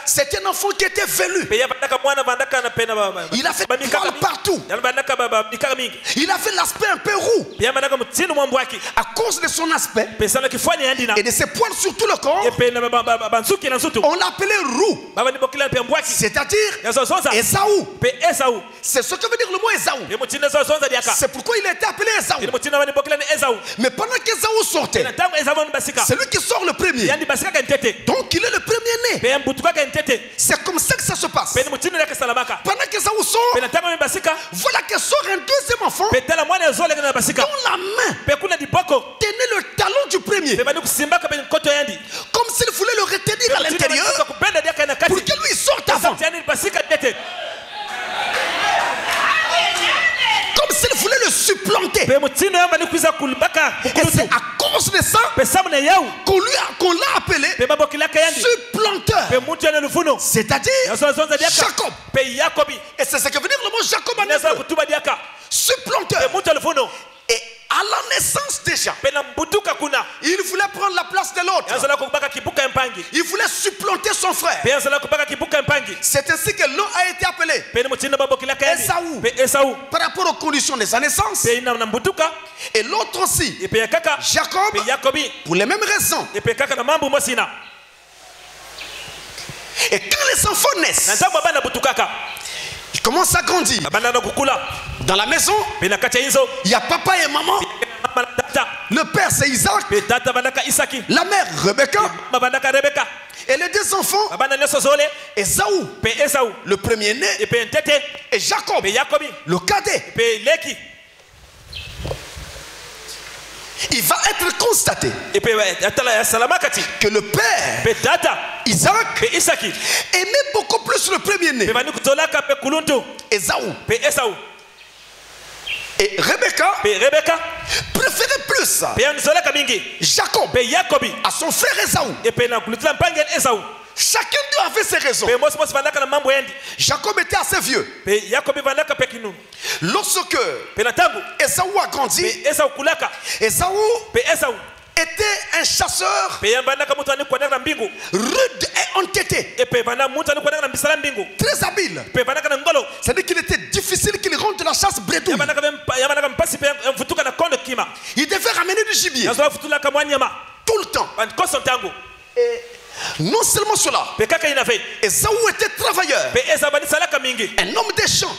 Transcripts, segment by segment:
C'est un enfant qui était velu. Il a fait mal partout. Il a fait l'aspect un peu roux. À cause de son aspect et de ses poils sur tout le corps, on l'appelait roux. C'est-à-dire Ésaü. C'est ce que veut dire le mot Ésaü. C'est pourquoi il a été appelé Ésaü. Mais pendant qu'Ésaü sortait, c'est lui qui sort le premier. Donc il est le premier-né. C'est comme ça que ça se passe. Pendant qu'Ésaü sort, voilà que sort un deuxième enfant dont la main tenait le talon du premier. Comme s'il voulait le retenir à l'intérieur pour que lui sorte avant. Comme s'il voulait le supplanter. Et c'est à cause de ça qu'on l'a appelé supplanteur. C'est-à-dire Jacob. Et c'est ce que veut dire le mot Jacob en hébreu. Supplanteur. Et à la naissance déjà, il voulait prendre la place de l'autre. Il voulait supplanter son frère. C'est ainsi que l'un a été appelé Ésaü par rapport aux conditions de sa naissance. Et l'autre aussi, Jacob, pour les mêmes raisons. Et quand les enfants naissent, ils commencent à grandir. Dans la maison, il y a papa et maman. Le père c'est Isaac. La mère Rebecca. Et les deux enfants, Ésaü, le premier-né, et Jacob, le cadet. Il va être constaté que le père Isaac aimait beaucoup plus le premier-né, Ésaü. Et Rebecca préférait plus Jacob à son frère Ésaü. Chacun d'eux avait ses raisons. Jacob était assez vieux. Lorsque Ésaü a grandi, Ésaü était un chasseur rude et entêté, très habile. C'est-à-dire qu'il était difficile qu'il rentre de la chasse bredouille. Il devait ramener du gibier tout le temps. Et non seulement cela, Ésaü était travailleur, un homme des champs.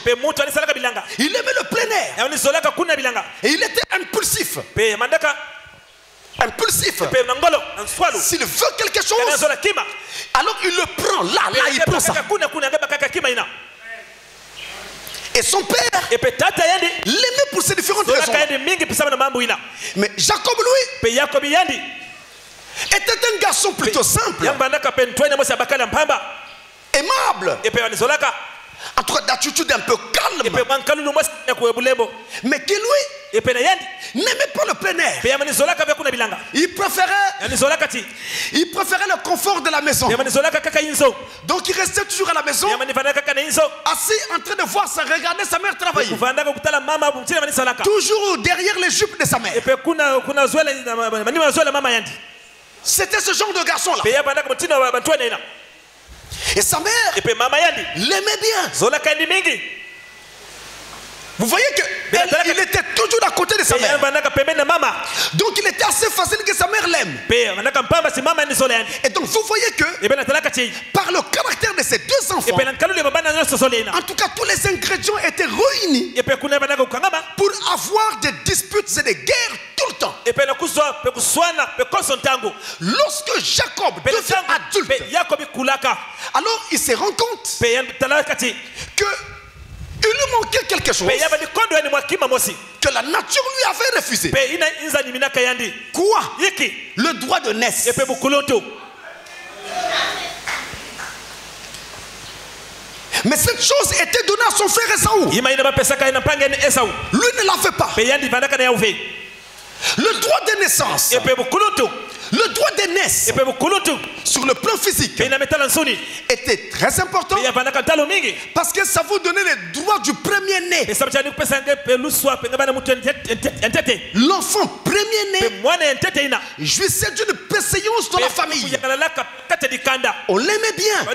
Il aimait le plein air et il était impulsif. S'il veut quelque chose, alors il le prend là, il prend ça. Et son père l'aimait pour ces différentes raisons. Mais Jacob, lui, était un garçon plutôt simple, aimable, en tout cas d'attitude un peu calme, mais qui lui n'aimait pas le plein air. Il préférait le confort de la maison. Donc il restait toujours à la maison, assis en train de voir regarder sa mère travailler, toujours derrière les jupes de sa mère. C'était ce genre de garçon-là. Et sa mère l'aimait bien. Vous voyez qu'il était toujours à côté de sa mère. Donc il était assez facile que sa mère l'aime. Et donc vous voyez que par le caractère de ces deux enfants, en tout cas tous les ingrédients étaient réunis pour avoir des disputes et des guerres tout le temps. Lorsque Jacob devient adulte, alors il se rend compte que il lui manquait quelque chose que la nature lui avait refusé. Quoi? Le droit de naissance. Mais cette chose était donnée à son frère Ésaü. Lui ne l'avait pas. Le droit de naissance Le droit d'aînesse sur le plan physique était très important parce que ça vous donnait les droits du premier-né. L'enfant premier-né jouissait d'une préséance dans la famille. On l'aimait bien.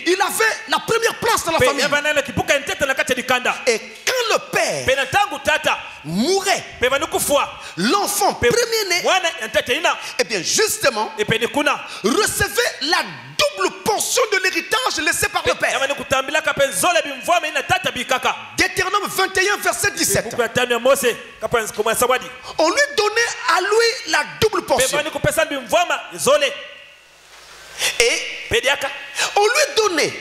Il avait la première place dans la famille. Et quand le père mourait, l'enfant premier-né, et bien justement, recevait la double portion de l'héritage laissé par le père. Deutéronome 21 verset 17. On lui donnait à lui la double portion. Et on lui donnait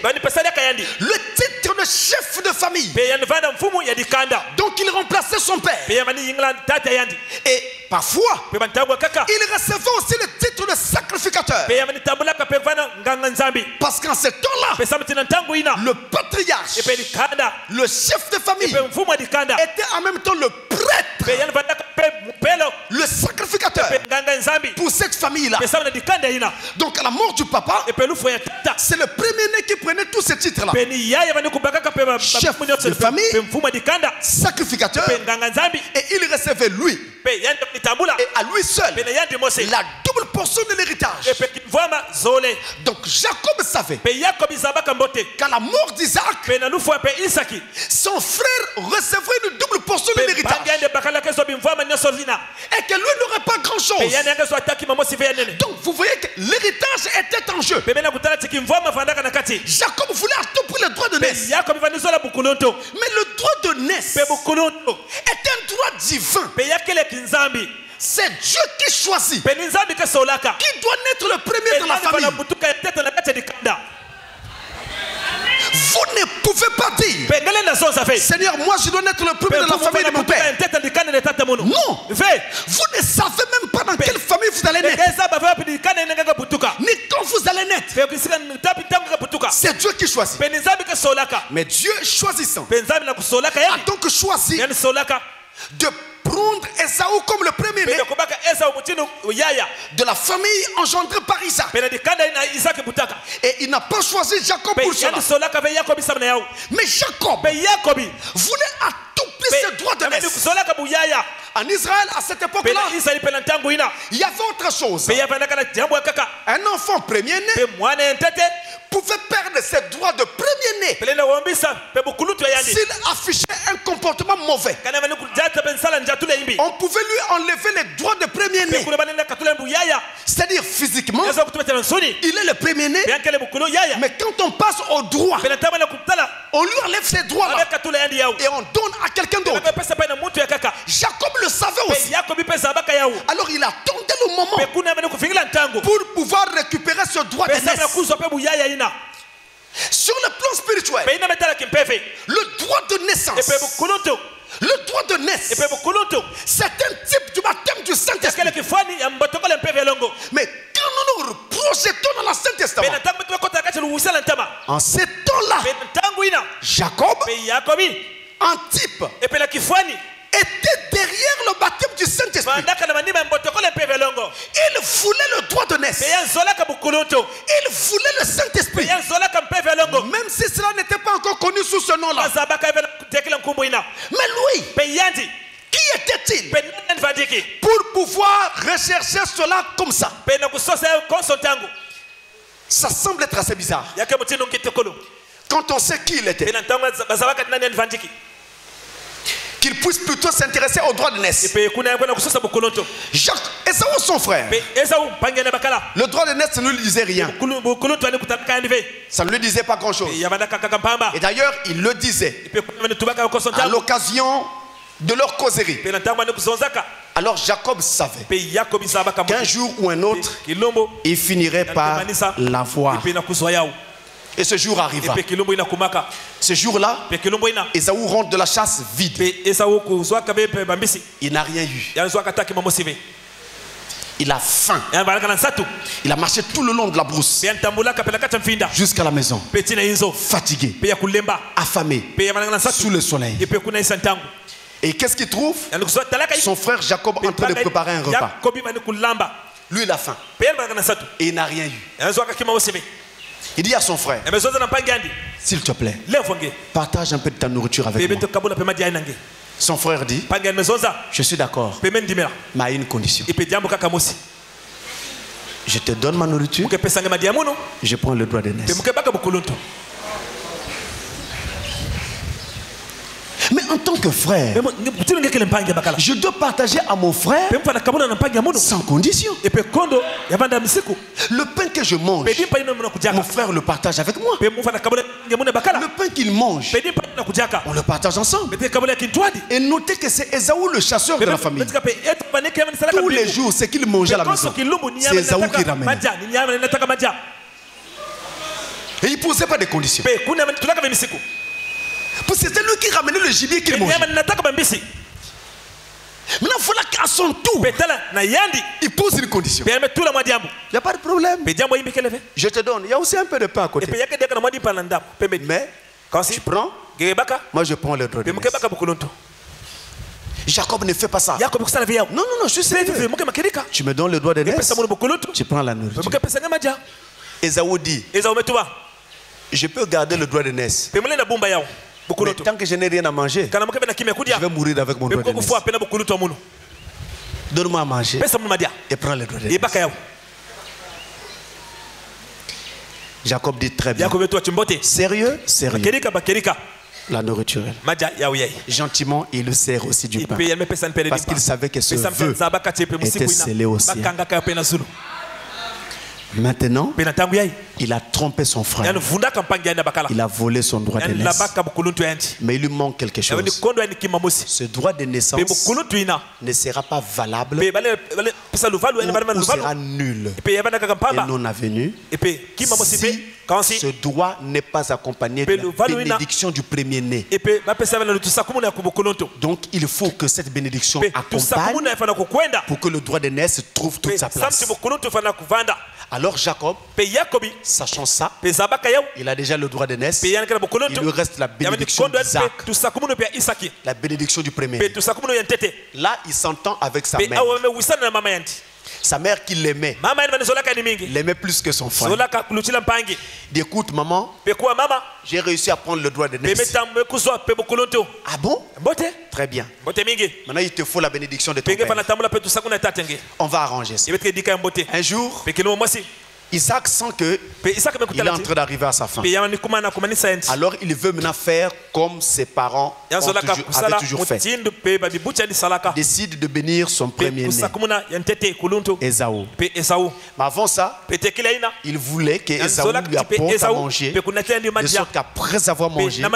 le titre de chef de famille. Donc il remplaçait son père. Et parfois, il recevait aussi le titre de sacrificateur. Parce qu'en ce temps-là, le patriarche, le chef de famille, était en même temps le prêtre, le sacrificateur pour cette famille-là. Donc à la mort du papa, c'est le premier-né qui prenait tous ces titres-là. Chef de famille, sacrificateur, et il recevait lui, et à lui seul, la double portion de l'héritage. Donc Jacob savait qu'à la mort d'Isaac, son frère recevrait une double portion de l'héritage. Et que lui n'aurait pas grand-chose. Donc vous voyez que l'héritage était en jeu. Jacob voulait à tout prix le droit de naissance. Mais le droit de naissance est un droit divin. C'est Dieu qui choisit. Qui doit naître le premier dans la famille. Vous ne pouvez pas dire, Seigneur, moi je dois naître le premier dans la famille de mon père. Non. Vous ne savez même pas dans quelle famille vous allez naître. Ni quand vous allez naître. C'est Dieu qui choisit. Mais Dieu choisissant a donc choisi de prendre Esaü comme le premier-né de la famille engendrée par Isaac. Et il n'a pas choisi Jacob pour cela. Mais Jacob voulait à tout prix ce droit de naissance. En Israël, à cette époque-là, il y avait autre chose. Un enfant premier-né pouvait perdre ses droits de premier-né s'il affichait un comportement mauvais. On pouvait lui enlever les droits de premier-né. C'est-à-dire physiquement, il est le premier-né. Mais quand on passe au droit, on lui enlève ses droits-là et on donne à quelqu'un d'autre. Jacob le savait aussi. Alors il attendait le moment pour pouvoir récupérer ce droit de naissance. Sur le plan spirituel, le droit de naissance, le droit de naissance, c'est un type du baptême du Saint-Esprit. Mais quand nous nous projetons dans le Saint-Testament, en ce temps-là, Jacob, en type, était derrière le baptême du Saint-Esprit. Il voulait le droit de naissance. Il voulait le Saint-Esprit. Même si cela n'était pas encore connu sous ce nom-là. Mais lui, qui était-il pour pouvoir rechercher cela comme ça? Ça semble être assez bizarre. Quand on sait qui il était, qu'il puisse plutôt s'intéresser au droit de naissance. Jacques, Esaü son frère, le droit de naissance ne lui disait rien. Ça ne lui disait pas grand chose. Et d'ailleurs il le disait à l'occasion de leur causerie. Alors Jacob savait qu'un jour ou un autre il finirait par l'avoir. Et ce jour arriva. Ce jour-là, Esaü rentre de la chasse vide. Il n'a rien eu. Il a faim. Il a marché tout le long de la brousse jusqu'à la maison. Fatigué, affamé, sous le soleil. Et qu'est-ce qu'il trouve? Son frère Jacob en train de préparer un repas. Lui, il a faim. Et il n'a rien eu. Il dit à son frère, s'il te plaît, partage un peu de ta nourriture avec moi. Son frère dit, je suis d'accord, mais à une condition. Je te donne ma nourriture, je prends le droit d'aînesse. Mais en tant que frère, je dois partager à mon frère sans condition. Le pain que je mange, mon frère le partage avec moi. Le pain qu'il mange, on le partage ensemble. Et notez que c'est Ésaü le chasseur de la famille. Tous les jours, ce qu'il mangeait à la maison, c'est Ésaü qui ramenait. Et il ne posait pas de conditions. Parce que c'était lui qui ramenait le gibier qu'il mangeait. Maintenant, il faut qu'à son tour, il pose une condition. Il n'y a pas de problème. Je te donne. Il y a aussi un peu de pain à côté. Mais quand tu prends, moi je prends le droit de l'aînesse. Jacob ne fait pas ça. Non, non, non, je suis sérieux. Tu me donnes le droit d'aînesse, tu prends la nourriture. Ésaü dit, je peux garder le droit d'aînesse. Mais tant que je n'ai rien à manger, je vais mourir avec mon droit d'aînesse. Donne-moi à manger et prends le droit d'aînesse. Jacob dit très bien. Sérieux, sérieux. La nourriture. Gentiment, il lui sert aussi du pain. Parce qu'il savait que ce vœu était scellé au ciel. Maintenant, il a trompé son frère. Il a volé son droit d'aînesse. Mais il lui manque quelque chose. Ce droit de naissance ne sera pas valable ou sera nul et non avenu si ce droit n'est pas accompagné de la bénédiction du premier-né. Donc il faut que cette bénédiction accompagne pour que le droit d'aînesse trouve toute sa place. Alors Jacob, sachant ça, il a déjà le droit d'aînesse. Il lui reste la bénédiction d'Isaac, la bénédiction du premier. Là, il s'entend avec sa mère. Sa mère qui l'aimait, l'aimait plus que son frère. Il dit, écoute maman, j'ai réussi à prendre le droit d'aînesse. Ah bon? Très bien. Maintenant il te faut la bénédiction de ton père. On va arranger ça. Un jour, Isaac sent qu'il est en train d'arriver à sa fin. Alors il veut maintenant faire comme ses parents avaient toujours fait. Il décide de bénir son premier-né, Ésaü. Mais avant ça, il voulait qu'Ésaü lui apporte à manger, de sorte qu'après avoir mangé, en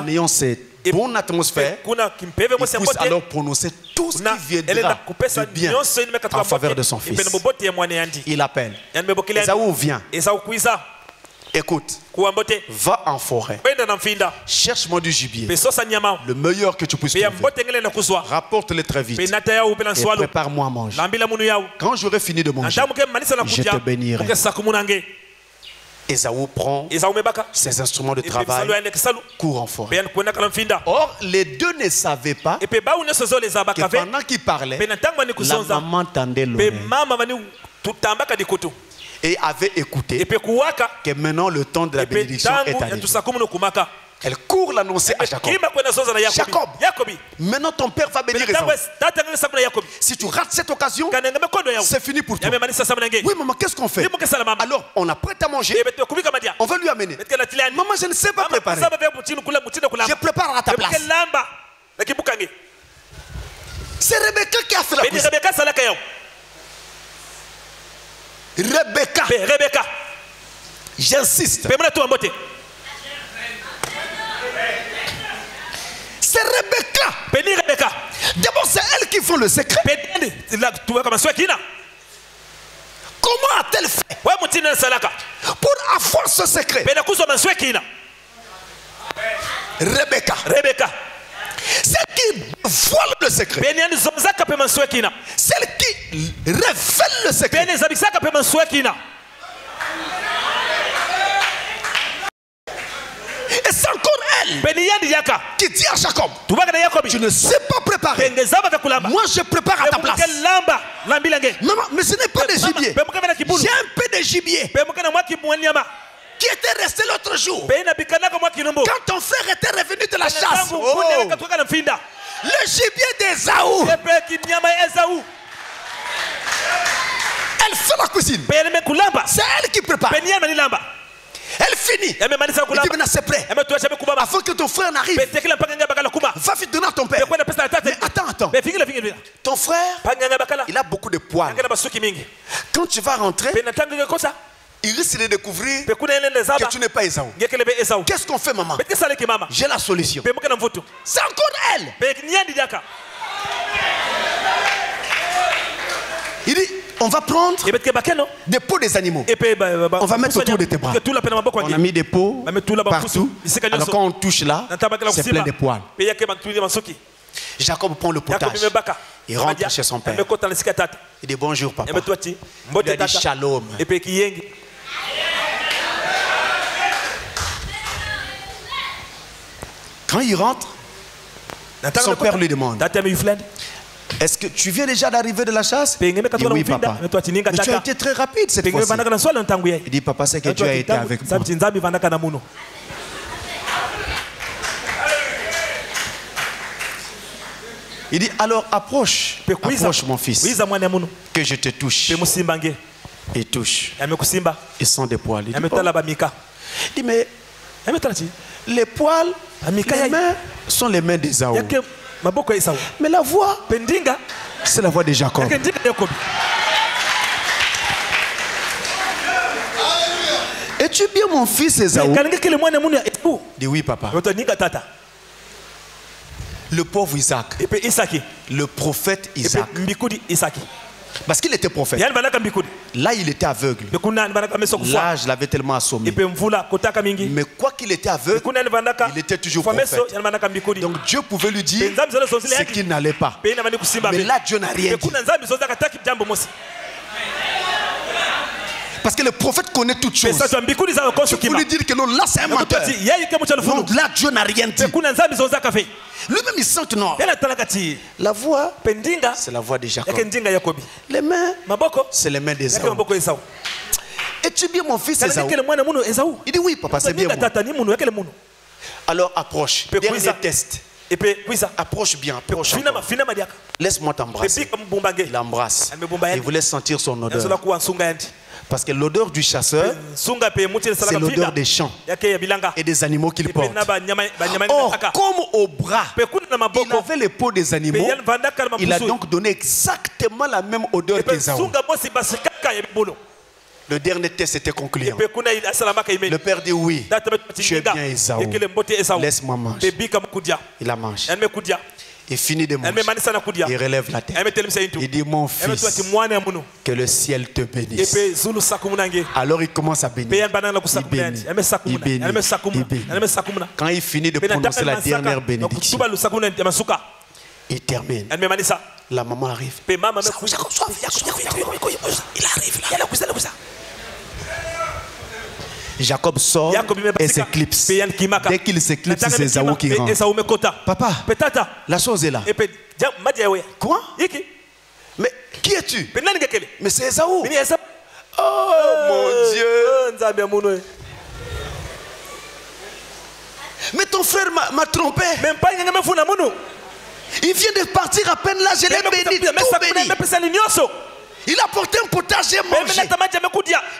ayant cette bonne atmosphère, il puisse alors prononcer tout ce qui viendra de bien en faveur de son fils. Il appelle. Ésaü vient. Écoute, va en forêt, cherche-moi du gibier, le meilleur que tu puisses trouver. Rapporte-le très vite et prépare-moi à manger. Quand j'aurai fini de manger, je te bénirai. Ésaü prend ses instruments de travail, court en forêt. Or, les deux ne savaient pas que pendant qu'il parlait, la maman tendait l'oreille et avait écouté que maintenant le temps de la bénédiction est arrivé. Elle court l'annoncer à Jacob. Jacob, maintenant ton père va bénir Ésaü. Si tu rates cette occasion, c'est fini pour toi. Oui maman, qu'est-ce qu'on fait? Alors on a prêt à manger, on va lui amener. Maman, je ne sais pas préparer, je prépare à ta place. C'est Rebecca qui a fait la cuisine. Rebecca. J'insiste. C'est Rebecca. D'abord, c'est elle qui fait le secret. Comment a-t-elle fait pour avoir ce secret? Rebecca. Celle qui voile le secret. Celle qui révèle le secret. Et c'est encore elle qui dit à Jacob, tu ne sais pas préparer. Moi je prépare à ta place. Maman, mais ce n'est pas des gibiers. J'ai un peu de gibier qui était resté l'autre jour quand ton frère était revenu de la chasse. Le gibier d'Ésaü. Elle fait la cuisine. C'est elle qui prépare. Elle finit. Elle dit maintenant c'est prêt. Afin que ton frère n'arrive. Va vite donner à ton père. Mais attends. Ton frère, il a beaucoup de poils. Quand tu vas rentrer, il risque de découvrir que tu n'es pas Ésaü. Qu'est-ce qu'on fait, maman? J'ai la solution. C'est encore elle. Il dit, on va prendre des peaux des animaux. On va mettre autour de tes bras. On a mis des peaux partout. Alors quand on touche là, c'est plein de poils. Jacob prend le potage. Il rentre chez son père. Il dit bonjour papa. Il a dit shalom. Quand il rentre, son père lui demande, est-ce que tu viens déjà d'arriver de la chasse? Il dit oui papa. Mais tu as été très rapide cette fois-ci. Il dit papa, c'est que Dieu a été avec moi. Il dit alors approche mon fils, que je te touche. Il touche. Ils sont des poils. Il dit mais les poils, les mains sont les mains d'Ésaü. Mais la voix, c'est la voix de Jacob. Es-tu bien mon fils Ésaü? Il dit oui papa. Le pauvre Isaac, le prophète Isaac, parce qu'il était prophète. Là il était aveugle. L'âge l'avait tellement assommé. Mais quoi qu'il était aveugle, il était toujours prophète. Donc Dieu pouvait lui dire ce qu'il n'allait pas. Mais là Dieu n'a rien dit. Parce que le prophète connaît toutes choses. Tu peux lui dire que non, là c'est un menteur. Non, là Dieu n'a rien dit. Lui-même il sent que non. La voix, c'est la voix de Jacob. Les mains, c'est les mains d'Ésaü. Es-tu bien mon fils Ésaü? Il dit oui papa, c'est bien moi. Alors approche. Dernier test. Approche bien. Laisse-moi t'embrasser. Il embrasse. Il voulait sentir son odeur. Parce que l'odeur du chasseur, c'est l'odeur des champs et des animaux qu'il porte. Or, comme au bras, il avait les peaux des animaux, il a donc donné exactement la même odeur qu'Ésaü. Le dernier test était concluant. Le père dit oui, tu es bien Ésaü. Laisse-moi manger. Il a mangé. Il finit de manger. Il relève la tête. Il dit mon fils, que le ciel te bénisse. Alors il commence à bénir. Il bénit. Quand il finit de prononcer la dernière bénédiction, il termine. La maman arrive. Il arrive là. Jacob sort et s'éclipse. Dès qu'il s'éclipse, c'est Ésaü qui rentre. Papa, la chose est là. Quoi? Mais qui es-tu? Mais c'est Ésaü. Oh mon Dieu. Mais ton frère m'a trompé. Il vient de partir à peine là, je l'ai béni, tout béni. Il a porté un potage et mangé.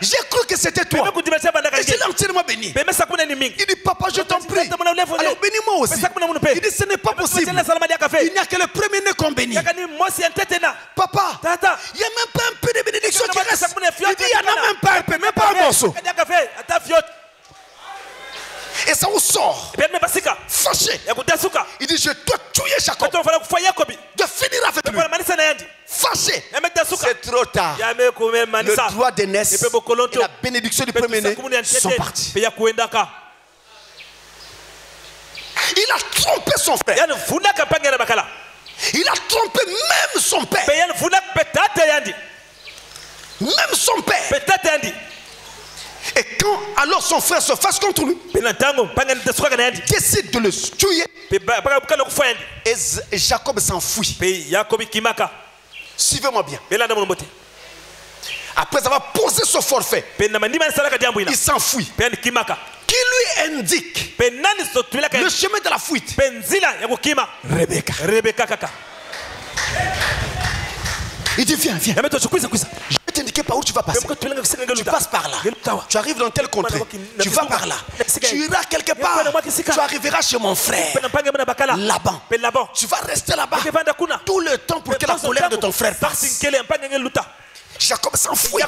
J'ai cru que c'était toi. Et je l'ai entièrement béni. Il dit papa, je t'en prie. Alors bénis-moi aussi. Il dit ce n'est pas possible. Il n'y a que le premier-né qu'on bénit. Papa, il n'y a même pas un peu de bénédiction qui reste. Il dit il n'y en a même pas un peu, même pas un morceau. Et ça vous sort fâché. Il dit je dois tuer Jacob. De finir avec lui. Fâché. C'est trop tard. Le droit d'aînesse et la bénédiction du premier-né sont partis. Il a trompé son frère. Il a trompé même son père. Même son père. Et quand alors son frère se fâche contre lui, décide de le tuer, et Jacob s'enfuit. Suivez-moi bien. Après avoir posé ce forfait, il s'enfuit. Qui lui indique le chemin de la fuite? Rebecca. Il dit viens. Je vais t'indiquer par où tu vas passer. Tu passes par là. Tu arrives dans telle contrée. Tu vas par là. Tu iras quelque part. Tu arriveras chez mon frère Laban. Tu vas rester là-bas tout le temps pour que la colère de ton frère passe. Jacob s'enfuit.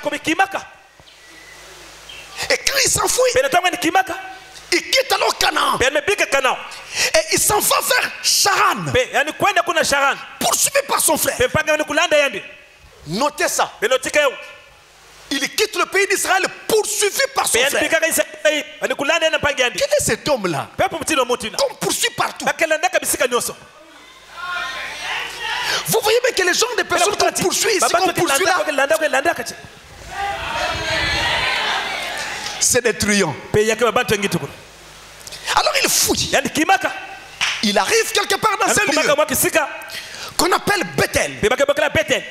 Et quand il s'enfuit, il quitte alors Canaan. Et il s'en va vers Charan, poursuivi par son frère. Notez ça. Il quitte le pays d'Israël poursuivi par son frère. Quel est cet homme-là qu'on poursuit partout? Vous voyez bien que les gens des personnes qu'on poursuit ici, qu'on poursuit là, c'est des truands. Alors il fouille. Il arrive quelque part dans un lieu qu'on appelle Bethel.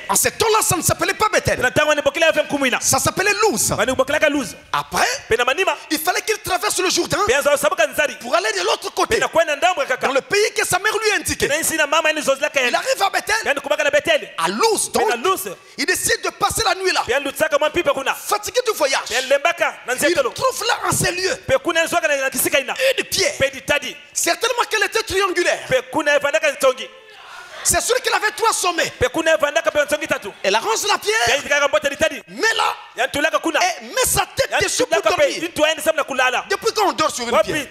En ce temps-là, ça ne s'appelait pas Bethel. Ça s'appelait Luz. Après, il fallait qu'il traverse le Jourdain pour aller de l'autre côté, dans le pays que sa mère lui indiquait. Il arrive à Bethel, à Luz. Donc, il décide de passer la nuit là. Fatigué du voyage, il trouve là en ces lieux une pierre. Certainement qu'elle était triangulaire. C'est sûr qu'il avait 3 sommets. Elle arrange la pierre, met là, et met sa tête dessus pour dormir. Depuis quand on dort sur une pierre?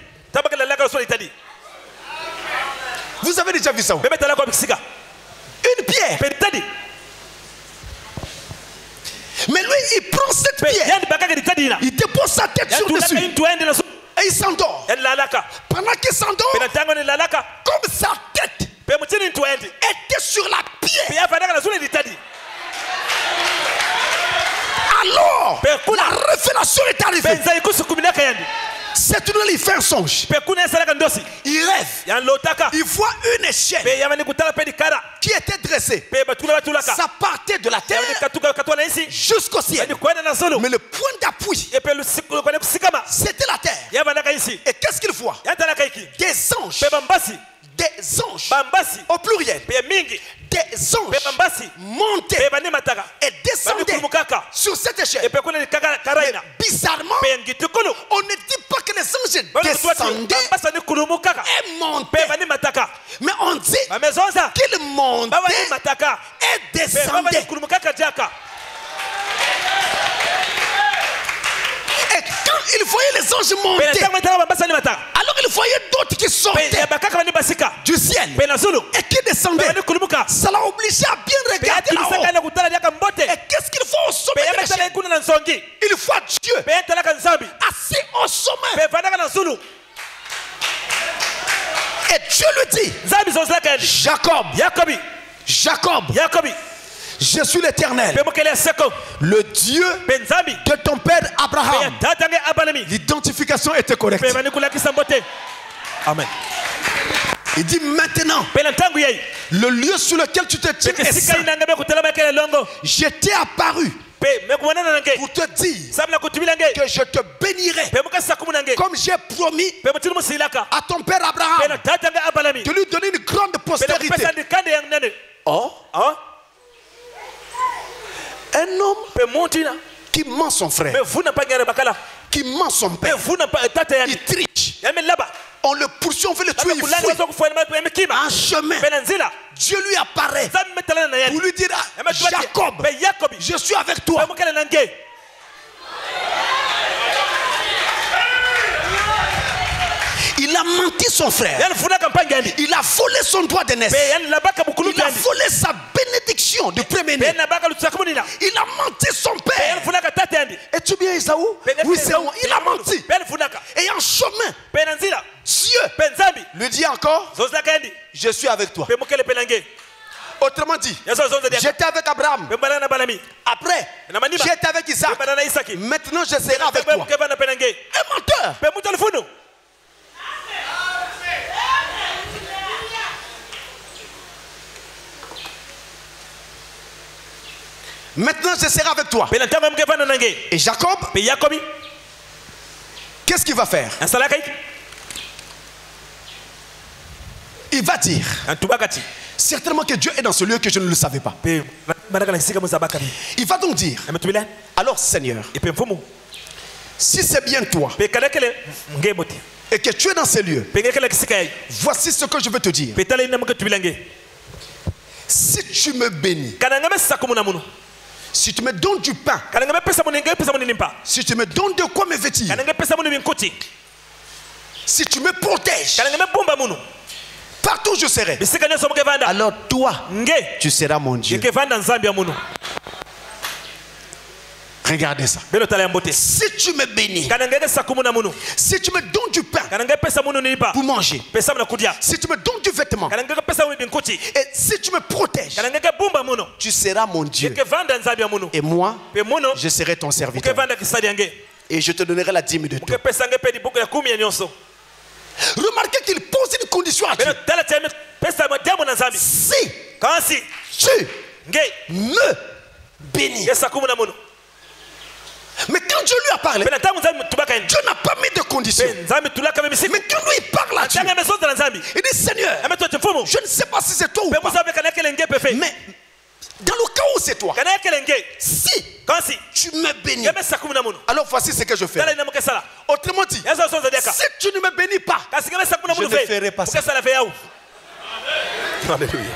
Vous avez déjà vu ça? Une pierre. Mais lui, il prend cette pierre, il dépose sa tête sur dessus et il s'endort. Pendant qu'il s'endort, comme sa tête était sur la pierre, alors la révélation est arrivée. Cette nuit, il fait un songe. Il rêve. Il voit une échelle qui était dressée. Ça partait de la terre jusqu'au ciel. Mais le point d'appui, c'était la terre. Et qu'est-ce qu'il voit? Des anges. Des anges au pluriel. Des anges montaient et descendaient sur cette échelle. Mais bizarrement, on ne dit pas que les anges descendaient et montaient, mais on dit qu'ils montaient et descendaient. Et quand il voyait les anges monter, alors il voyait d'autres qui sortaient du ciel et qui descendaient. Ça l'a obligé à bien regarder là-haut. Et qu'est-ce qu'il faut au sommet de l'échelle? Il voit Dieu assis au sommet. Et Dieu lui dit, Jacob, je suis l'Éternel, le Dieu de ton père Abraham. L'identification était correcte. Amen. Il dit maintenant, le lieu sur lequel tu te tiens est saint. Je t'ai apparu pour te dire que je te bénirai, comme j'ai promis à ton père Abraham de lui donner une grande postérité. Oh, un homme qui ment son frère, qui ment son père, il triche. On le poursuit, on veut le tuer, il fuit. En chemin, Dieu lui apparaît pour lui dire, Jacob, je suis avec toi. Il a menti son frère. Il a volé son droit de naissance. Il a volé sa bénédiction du premier-né. Il a menti son père. Es-tu bien Esaü? Oui, c'est où? Il a menti. Et en chemin, Dieu lui dit encore, je suis avec toi. Autrement dit, j'étais avec Abraham. Après, j'étais avec Isaac. Maintenant, je serai avec toi. Un menteur. Maintenant, je serai avec toi. Et Jacob, qu'est-ce qu'il va faire? Il va dire certainement que Dieu est dans ce lieu que je ne le savais pas. Il va donc dire, alors Seigneur, si c'est bien toi et que tu es dans ces lieux, voici ce que je veux te dire. Si tu me bénis, si tu me donnes du pain, si tu me donnes de quoi me vêtir, si tu me protèges, partout où je serai, alors toi, tu seras mon Dieu. Regardez ça. Si tu me bénis, si tu me donnes du pain pour manger, si tu me donnes du vêtement, et si tu me protèges, tu seras mon Dieu. Et moi, je serai ton serviteur. Et je te donnerai la dîme de tout. Remarquez qu'il pose une condition à Dieu. Si tu me bénis. Mais quand Dieu lui a parlé, Dieu n'a pas mis de condition. Mais quand lui parle à Dieu, il dit Seigneur, je ne sais pas si c'est toi ou pas, mais dans le cas où c'est toi, si tu me bénis, alors voici ce que je fais. Autrement dit, si tu ne me bénis pas, je ne ferai pas ça. Alléluia.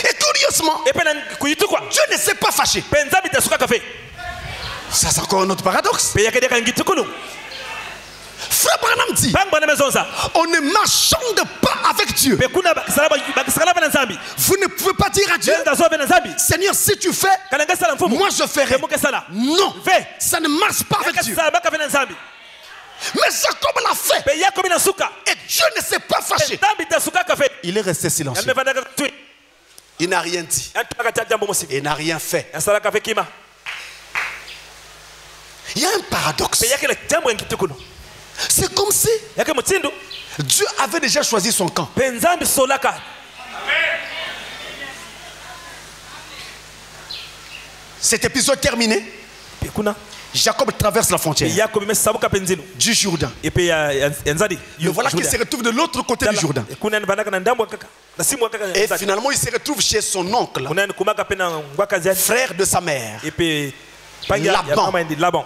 Et curieusement, Dieu ne s'est pas fâché. Ça, c'est encore un autre paradoxe. Frère Branham dit, on ne marchande pas avec Dieu. Vous ne pouvez pas dire à Dieu, Seigneur, si tu fais, moi je ferai. Non, ça ne marche pas avec Dieu. Mais Jacob l'a fait. Et Dieu ne s'est pas fâché. Il est resté silencieux. Il n'a rien dit. Il n'a rien fait. Il y a un paradoxe. C'est comme si Dieu avait déjà choisi son camp. Cet épisode terminé, Jacob traverse la frontière du Jourdain. Le voilà qu'il se retrouve de l'autre côté du Jourdain. Et finalement, il se retrouve chez son oncle, frère de sa mère, Laban.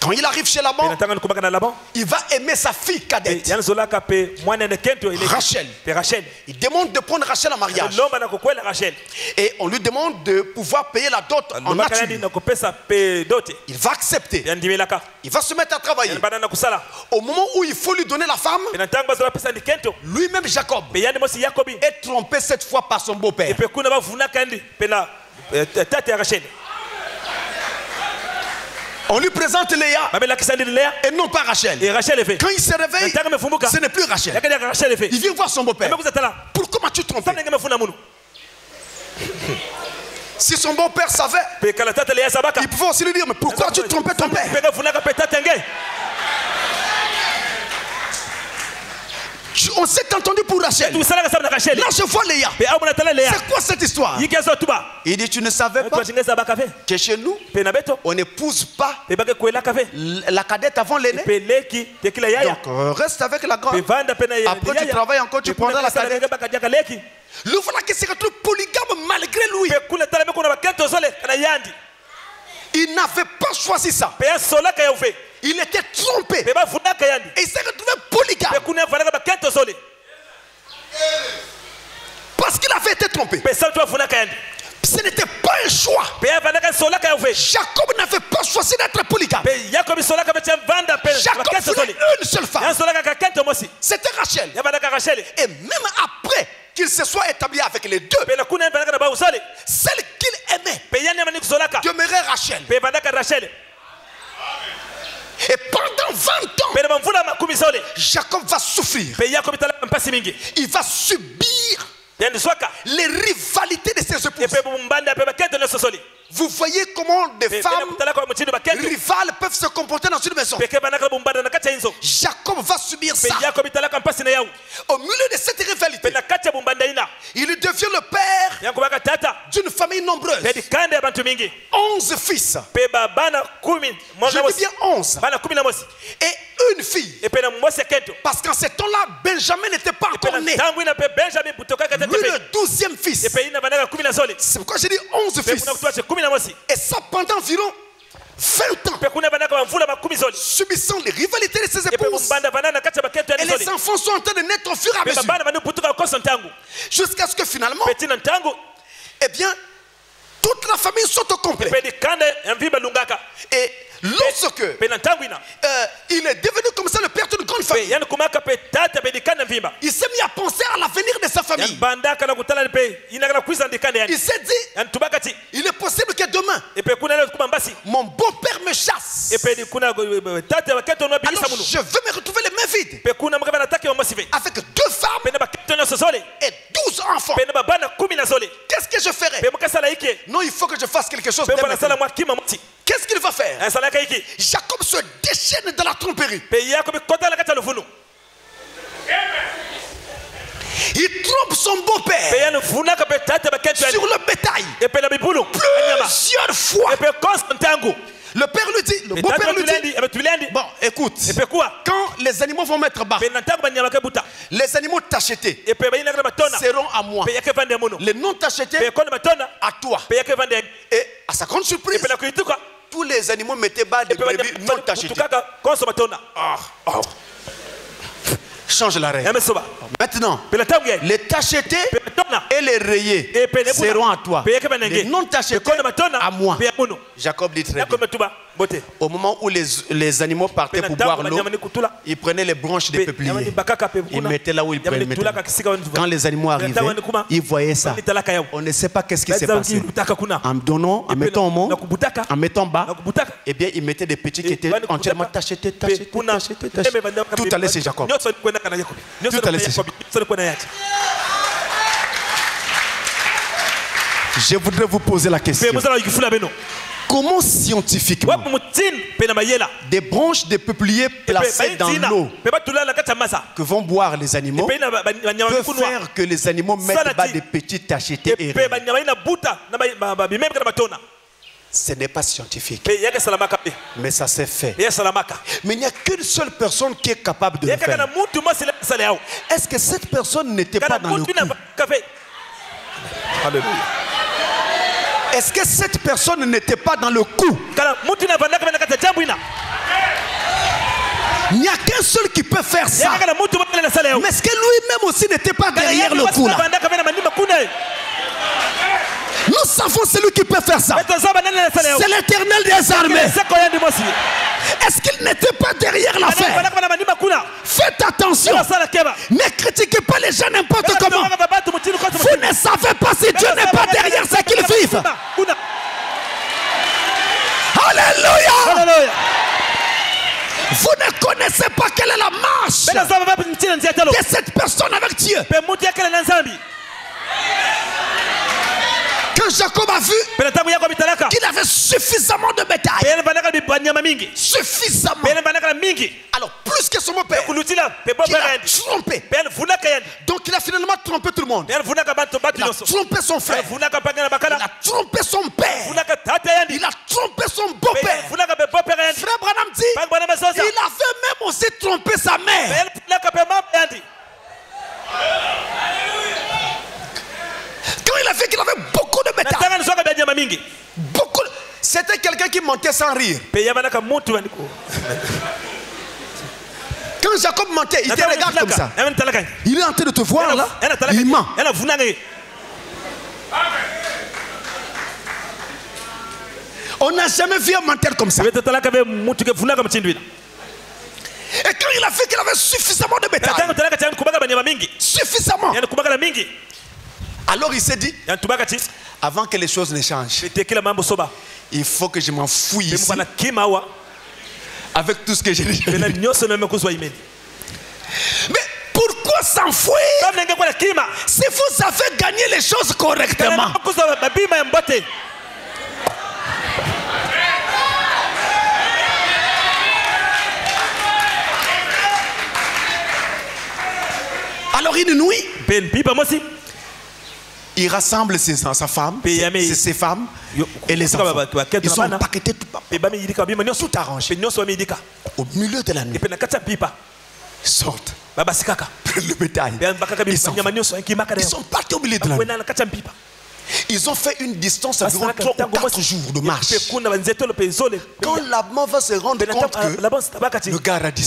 Quand il arrive chez Laban, il va aimer sa fille cadette, Rachel. Il demande de prendre Rachel en mariage. Et on lui demande de pouvoir payer la dot en nature. Il va accepter. Il va se mettre à travailler. Au moment où il faut lui donner la femme, lui-même Jacob est trompé cette fois par son beau-père. On lui présente Léa et non pas Rachel. Quand il se réveille, ce n'est plus Rachel. Il vient voir son beau-père. Pourquoi m'as-tu trompé? Si son beau-père savait, il pouvait aussi lui dire, mais pourquoi tu trompais ton père? On s'est entendu pour Rachel. Là, je vois Léa. C'est quoi cette histoire? Il dit, tu ne savais pas que chez nous, on n'épouse pas la cadette avant l'aîné. Donc, reste avec la grande. Après, tu travailles encore, tu prendras la cadette. Le voilà qui se retrouve polygame malgré lui. Il n'avait pas choisi ça. Il était trompé. Et il s'est retrouvé polygame. Parce qu'il avait été trompé. Ce n'était pas un choix. Jacob n'avait pas choisi d'être polygame. Jacob voulait une seule femme. C'était Rachel. Et même après qu'il se soit établi avec les deux, celle qu'il aimait demeurait Rachel. Et pendant 20 ans, Jacob va souffrir. Il va subir les rivalités de ses épouses. Vous voyez comment des femmes rivales peuvent se comporter dans une maison. Jacob va subir ça. Au milieu de cette rivalité, il devient le père d'une famille nombreuse. 11 fils. Je dis bien 11. Et une fille. Parce qu'en ce temps-là, Benjamin n'était pas encore né. Lui, le 12e fils. C'est pourquoi j'ai dit 11 fils. Et ça pendant environ 20 ans. Subissant les rivalités de ses épouses. Et les enfants sont en train de naître au fur et à mesure. Jusqu'à ce que finalement, eh bien, toute la famille soit au complet. Et lorsque il est devenu comme ça le père d'une grande famille, il s'est mis à penser à l'avenir de sa famille. Il s'est dit, il est possible que demain mon beau-père me chasse. Alors je veux me retrouver les mains vides avec 2 femmes et 12 enfants. Qu'est-ce que je ferai? Non, il faut que je fasse quelque chose. Qu'est-ce qu'il va faire? Jacob se déchaîne dans la tromperie. Il trompe son beau-père sur le bétail plusieurs fois. Le père lui dit, le beau-père lui dit, bon, écoute, quand les animaux vont mettre bas, les animaux tachetés seront à moi. Les non tachetés à toi. Et à sa grande surprise, tous les animaux mettaient bas des brebis non tachetés. Change la règle. Maintenant, les tachetés et les rayés seront à toi. Les non tachetés à moi. Jacob dit très bien. Au moment où les animaux partaient pour boire l'eau, ils prenaient les branches des peupliers. Ils mettaient là où ils prenaient. Quand les animaux arrivaient, ils voyaient ça. On ne sait pas qu'est-ce qui s'est passé. En donnant, en mettant au monde, en mettant bas, eh bien, ils mettaient des petits qui étaient entièrement tachetés. Tout allait chez Jacob. Tout allait chez Jacob. Je voudrais vous poser la question. Comment scientifiquement des branches de peupliers placées dans l'eau que vont boire les animaux peuvent faire que les animaux mettent bas des petits tachetés et ce n'est pas scientifique. Mais ça s'est fait. Mais il n'y a qu'une seule personne qui est capable de le faire. Est-ce que cette personne n'était pas dans le coup? Alléluia. Est-ce que cette personne n'était pas dans le coup? Il n'y a qu'un seul qui peut faire ça. Mais est-ce que lui-même aussi n'était pas derrière le coup là? Nous savons celui qui peut faire ça. C'est l'Éternel des armées. Est-ce qu'il n'était pas derrière l'affaire? Faites attention. Ne critiquez pas les gens n'importe comment. Vous ne savez pas si Dieu n'est pas derrière ce qu'ils vivent. Alléluia. Vous ne connaissez pas quelle est la marche de cette personne avec Dieu. Quand Jacob a vu qu'il avait suffisamment de bétail, suffisamment, alors plus que son père, qu'il a trompé. Donc il a finalement trompé tout le monde. Il a trompé son frère, il a trompé son père, il a trompé son beau-père. Frère Branham dit, il avait même aussi trompé sa mère. Quand il a vu qu'il avait beaucoup de bétail, beaucoup, c'était quelqu'un qui mentait sans rire. Quand Jacob mentait, il te regarde comme ça. Il est en train de te voir là. Il ment. On n'a jamais vu un menteur comme ça. Et quand il a vu qu'il avait suffisamment de bétail, suffisamment, alors il s'est dit, avant que les choses ne changent, il faut que je m'enfouille ici avec tout ce que j'ai déjà. Mais pourquoi s'enfuir si vous avez gagné les choses correctement. Alors une nuit, il rassemble sa femme, ses femmes et les enfants. Ils sont empaquetés tout arrangé. Au milieu de la nuit, ils sortent. Le bétail. Ils sont partis au milieu de la nuit. Ils ont fait une distance d'environ 3 ou 4 jours de marche. Quand la maman va se rendre compte que le gars a disparu.